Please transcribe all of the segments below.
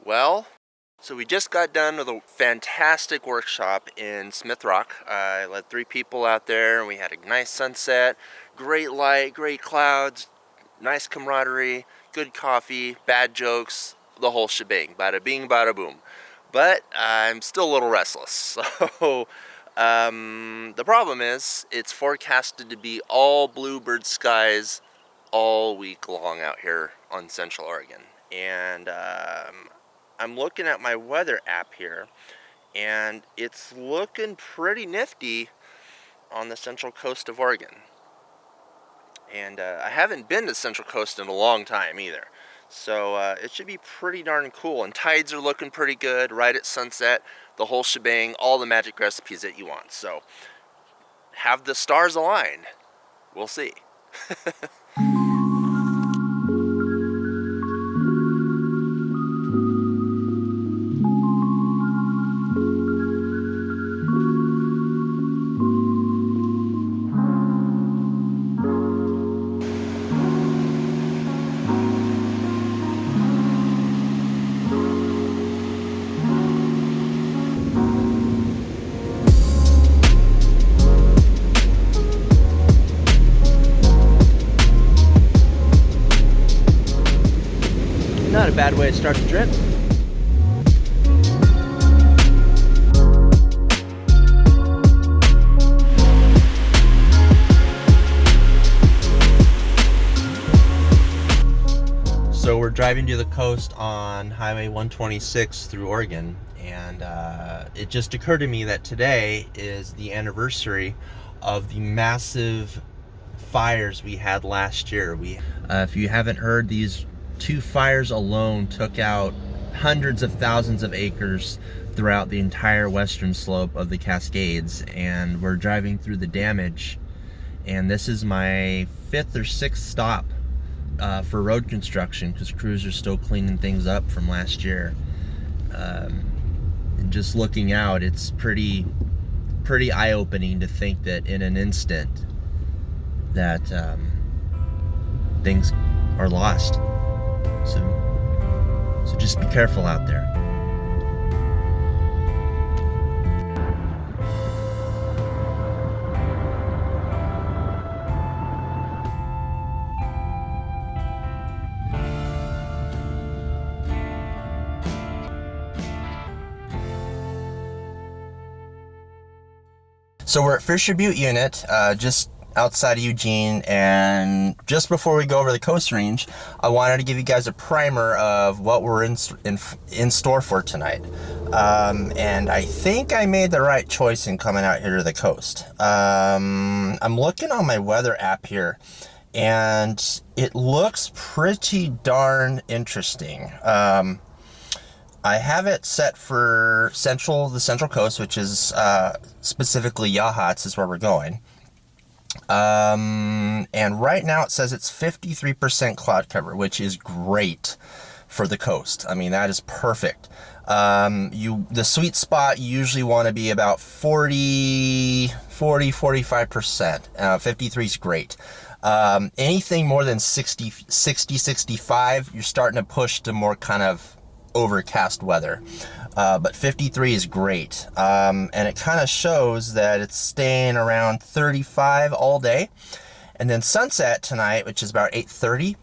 Well, so we just got done with a fantastic workshop in Smith Rock. I led 3 people out there and we had a nice sunset, great light, great clouds, nice camaraderie, good coffee, bad jokes, the whole shebang. Bada bing, bada boom. But I'm still a little restless. So the problem is it's forecasted to be all bluebird skies all week long out here on Central Oregon. And I'm looking at my weather app here, and it's looking pretty nifty on the central coast of Oregon. And I haven't been to the Central Coast in a long time either. So it should be pretty darn cool. And tides are looking pretty good right at sunset, the whole shebang, all the magic recipes that you want. So have the stars align. We'll see. Not a bad way to start the trip. So we're driving to the coast on Highway 126 through Oregon, and it just occurred to me that today is the anniversary of the massive fires we had last year. If you haven't heard, these 2 fires alone took out hundreds of thousands of acres throughout the entire western slope of the Cascades, and we're driving through the damage, and this is my 5th or 6th stop for road construction because crews are still cleaning things up from last year. And just looking out, it's pretty eye-opening to think that in an instant that things are lost. So just be careful out there. So we're at Fisher Butte Unit, just outside of Eugene, and just before we go over the Coast Range, I wanted to give you guys a primer of what we're in store for tonight. And I think I made the right choice in coming out here to the coast. I'm looking on my weather app here, and it looks pretty darn interesting. I have it set for the Central Coast, which is specifically Yachats is where we're going. And right now it says it's 53% cloud cover, which is great for the coast. I mean, that is perfect. The sweet spot, you usually want to be about 45%. 53 is great. Anything more than 60, 65, you're starting to push to more kind of overcast weather. But 53 is great. And it kind of shows that it's staying around 35 all day. And then sunset tonight, which is about 8:30,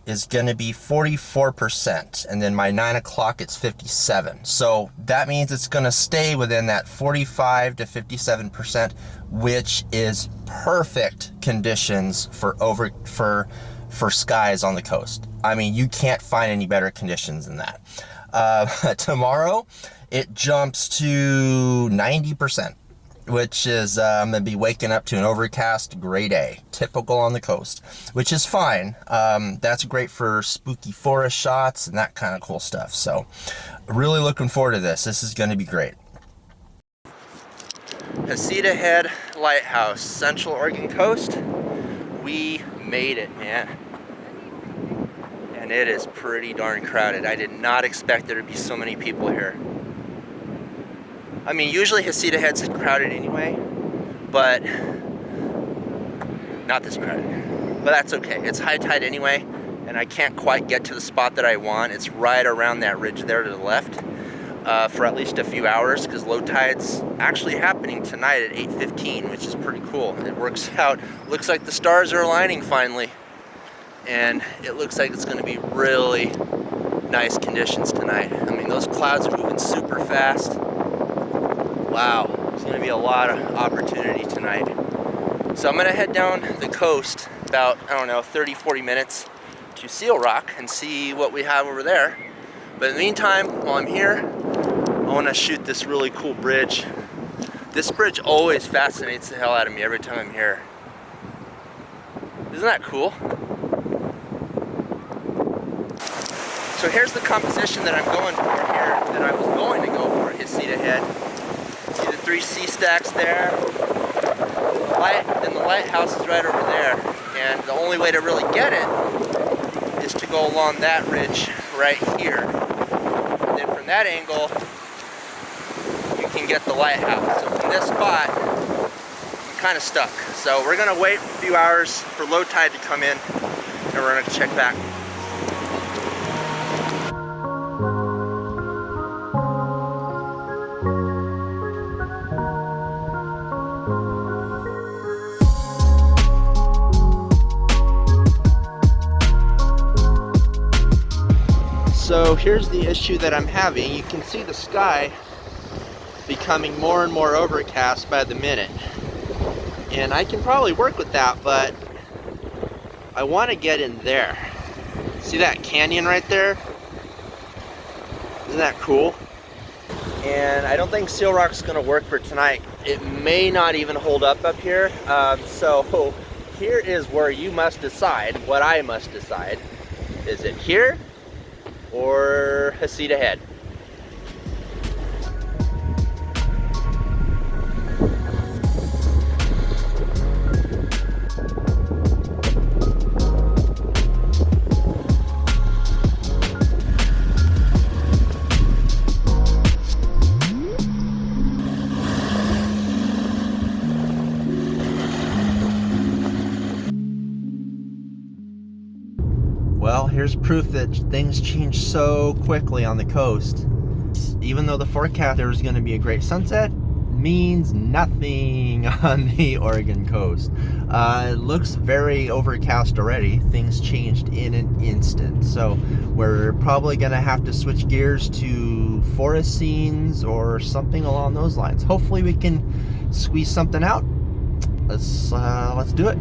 is going to be 44%. And then by 9 o'clock, it's 57. So that means it's going to stay within that 45 to 57%, which is perfect conditions for skies on the coast. I mean, you can't find any better conditions than that. Tomorrow, it jumps to 90%, which is I'm going to be waking up to an overcast gray day, typical on the coast, which is fine. That's great for spooky forest shots and that kind of cool stuff. So really looking forward to this. This is going to be great. Casita Head Lighthouse, Central Oregon coast. We made it, man. And it is pretty darn crowded. I did not expect there to be so many people here. I mean, usually Heceta Head's crowded anyway, but not this crowded. But that's okay. It's high tide anyway, and I can't quite get to the spot that I want. It's right around that ridge there to the left for at least a few hours, because low tide's actually happening tonight at 8:15, which is pretty cool. It works out. Looks like the stars are aligning finally, and it looks like it's going to be really nice conditions tonight. I mean, those clouds are moving super fast. Wow, there's going to be a lot of opportunity tonight. So I'm going to head down the coast about, I don't know, 30-40 minutes to Seal Rock and see what we have over there. But in the meantime, while I'm here, I want to shoot this really cool bridge. This bridge always fascinates the hell out of me every time I'm here. Isn't that cool? So here's the composition that I'm going for here, that I was going to go for at Casita Head. See the 3 sea stacks there? Then the lighthouse is right over there. And the only way to really get it is to go along that ridge right here. And then from that angle, you can get the lighthouse. So from this spot, I'm kind of stuck. So we're gonna wait a few hours for low tide to come in, and we're gonna check back. So here's the issue that I'm having. You can see the sky becoming more and more overcast by the minute. And I can probably work with that, but I want to get in there. See that canyon right there? Isn't that cool? And I don't think Seal Rock's going to work for tonight. It may not even hold up here. So here is where you must decide, what I must decide. Is it here or Casita Head? Well, here's proof that things change so quickly on the coast. Even though the forecast there was going to be a great sunset, means nothing on the Oregon coast. It looks very overcast already. Things changed in an instant. So we're probably going to have to switch gears to forest scenes or something along those lines. Hopefully we can squeeze something out. Let's do it.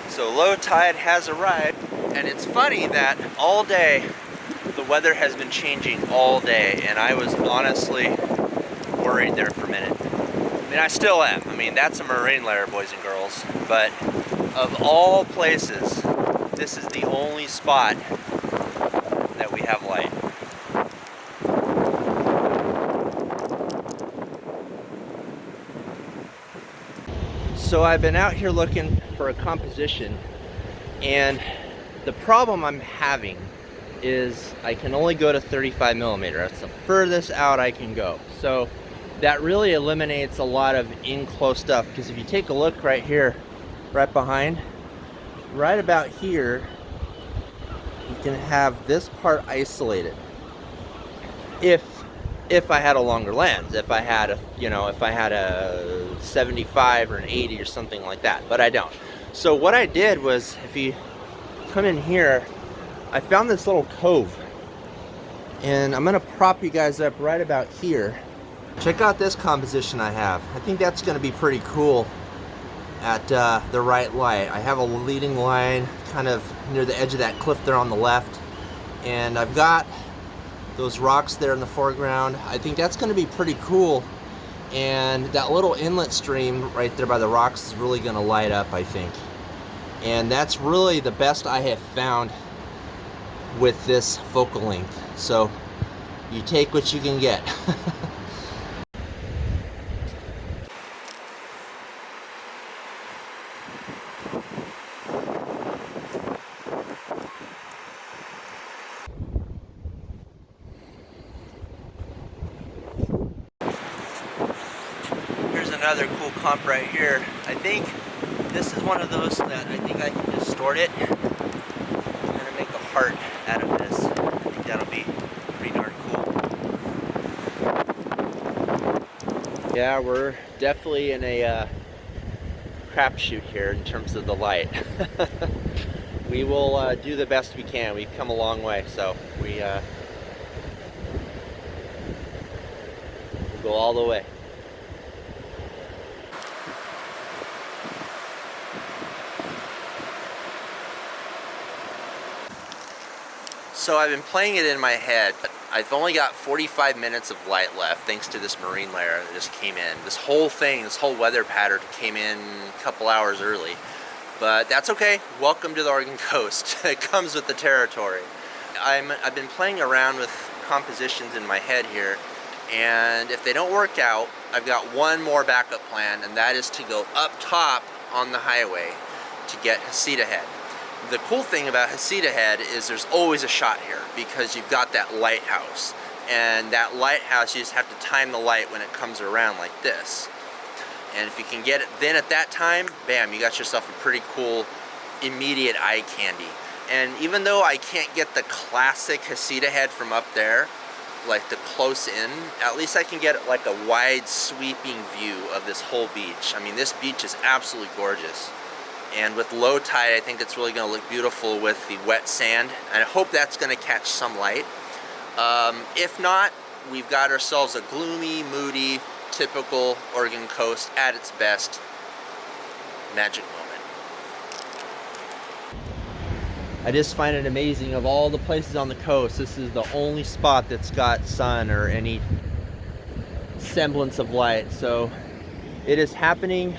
So low tide has arrived, and it's funny that all day the weather has been changing all day, and I was honestly worried there for a minute. I mean, I still am. I mean, that's a marine layer, boys and girls, but Of all places, this is the only spot that we have light. So I've been out here looking for a composition, and the problem I'm having is I can only go to 35 millimeter. That's the furthest out I can go. So that really eliminates a lot of in-close stuff, because if you take a look right here, right behind, right about here, you can have this part isolated. If I had a longer lens, if I had a, if I had a 75 or an 80 or something like that, but I don't. So what I did was, if you come in here, I found this little cove, and I'm gonna prop you guys up right about here. Check out this composition I have. I think that's gonna be pretty cool at the right light. I have a leading line kind of near the edge of that cliff there on the left, and I've got those rocks there in the foreground. I think that's going to be pretty cool, and that little inlet stream right there by the rocks is really going to light up, I think. And that's really the best I have found with this focal length. So you take what you can get. Another cool comp right here. I think this is one of those that I think I can distort it and make a heart out of this. I think that'll be pretty darn cool. Yeah, we're definitely in a crapshoot here in terms of the light. We will do the best we can. We've come a long way, so we'll go all the way. So I've been playing it in my head. I've only got 45 minutes of light left thanks to this marine layer that just came in. This whole thing, this whole weather pattern came in a couple hours early. But that's okay. Welcome to the Oregon coast. It comes with the territory. I've been playing around with compositions in my head here, and if they don't work out, I've got one more backup plan, and that is to go up top on the highway to get Casita Head. The cool thing about Heceta Head is there's always a shot here because you've got that lighthouse. And that lighthouse, you just have to time the light when it comes around like this. And if you can get it then at that time, bam, you got yourself a pretty cool immediate eye candy. And even though I can't get the classic Heceta Head from up there, like the close in, at least I can get like a wide sweeping view of this whole beach. I mean, this beach is absolutely gorgeous. And with low tide, I think it's really going to look beautiful with the wet sand. And I hope that's going to catch some light. If not, we've got ourselves a gloomy, moody, typical Oregon coast at its best magic moment. I just find it amazing, of all the places on the coast, this is the only spot that's got sun or any semblance of light. So it is happening.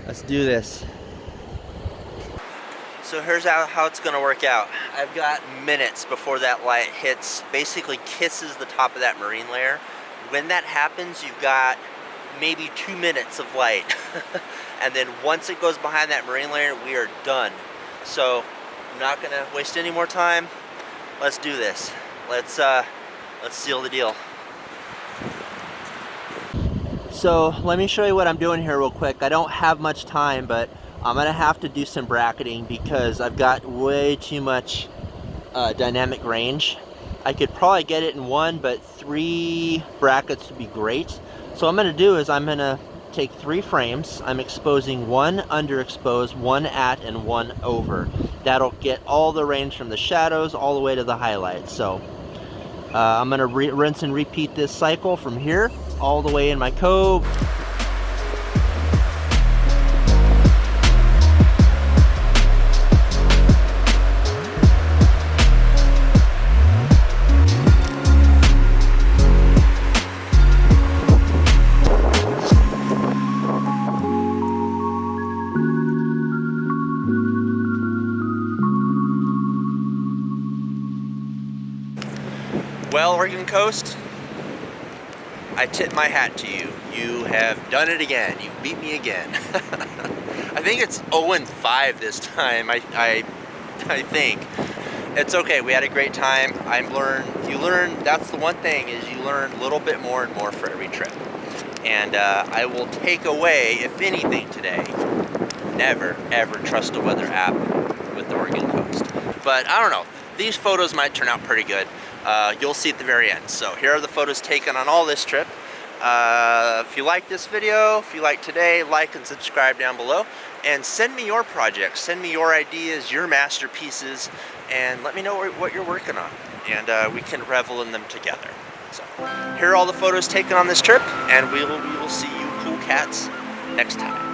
Let's do this. So here's how it's going to work out. I've got minutes before that light hits, basically kisses the top of that marine layer. When that happens, you've got maybe 2 minutes of light. And then once it goes behind that marine layer, we are done. So I'm not going to waste any more time. Let's do this. Let's seal the deal. So let me show you what I'm doing here real quick. I don't have much time, but I'm gonna have to do some bracketing because I've got way too much dynamic range. I could probably get it in one, but 3 brackets would be great. So what I'm gonna do is I'm gonna take 3 frames. I'm exposing 1 underexposed, 1 at, and 1 over. That'll get all the range from the shadows all the way to the highlights. So I'm gonna rinse and repeat this cycle from here all the way in my cove. Well, Oregon Coast, I tip my hat to you. You have done it again. You beat me again. I think it's 0-5 this time. I think. It's okay. We had a great time. You learn, that's the one thing, is you learn a little bit more and more for every trip. And I will take away, if anything today, never ever trust a weather app with the Oregon Coast. But I don't know. These photos might turn out pretty good. You'll see at the very end. So here are the photos taken on all this trip. If you like this video, if you like today, like and subscribe down below. And send me your projects, send me your ideas, your masterpieces, and let me know what you're working on. And we can revel in them together. So here are all the photos taken on this trip, and we will see you cool cats next time.